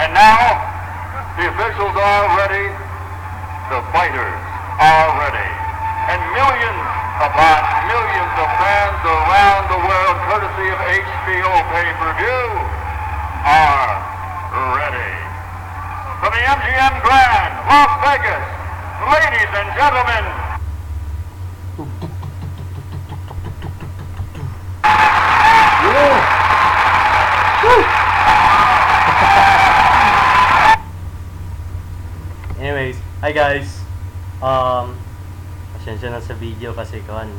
And now, the officials are ready, the fighters are ready, and millions upon millions of fans around the world, courtesy of HBO pay-per-view, are ready. From the MGM Grand, Las Vegas, ladies and gentlemen, Anyways, hi guys. Pasensya na sa video kasi kawan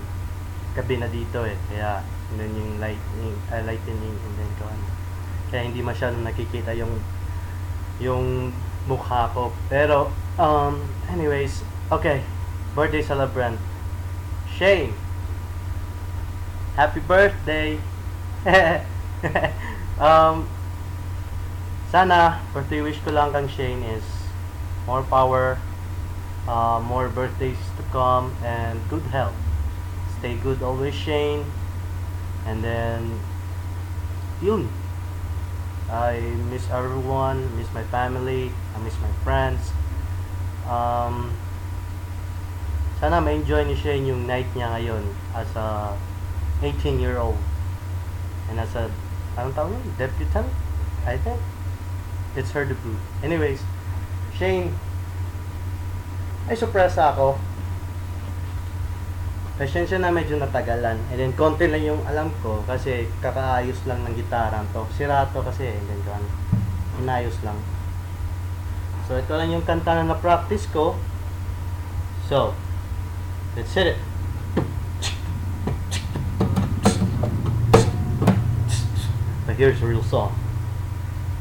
gabi na dito eh. Kaya yun yung lightening and then kawan. Kaya hindi masyadong nakikita yung mukha ko. Pero anyways, okay. Birthday celebrant Shane. Happy birthday. Sana birthday wish ko lang kang Shane is more power, more birthdays to come, and good health. Stay good always, Shane. And then, yun. I miss everyone, miss my family, I miss my friends. Sana ma-enjoy ni Shane yung night niya ngayon as a 18-year-old. And as a, anong tawag yun? Debutant? I think. It's her debut. Anyways, Shane, ay surpresa ako. Pasensya na medyo natagalan. And then konti lang yung alam ko kasi kakaayos lang ng gitara to. Sira to kasi and then inayos lang. So ito lang yung kanta na na-practice ko. So, let's hit it. But here's a real song.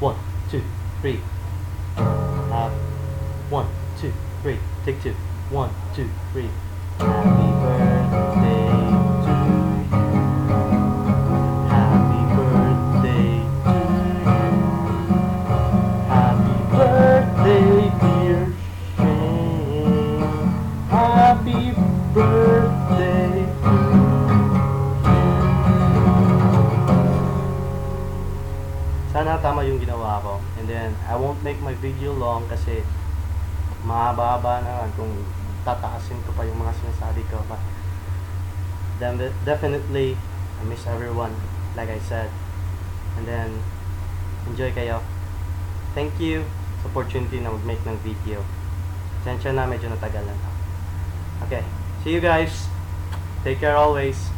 1, 2, 3. 1, 2, 3. Take 2. 1, 2, 3. Happy birthday to you. Happy birthday to you. Happy birthday, dear Shane. Happy birthday to you. Sana tama yung ginawa ko. And then, I won't make my video long kasi mahaba-haba naman kung tataasin ko pa yung mga sinasabi ko. But definitely, I miss everyone, like I said. And then, enjoy kayo. Thank you sa opportunity na mag-make ng video. Sensya na, medyo natagalan. Okay, see you guys. Take care always.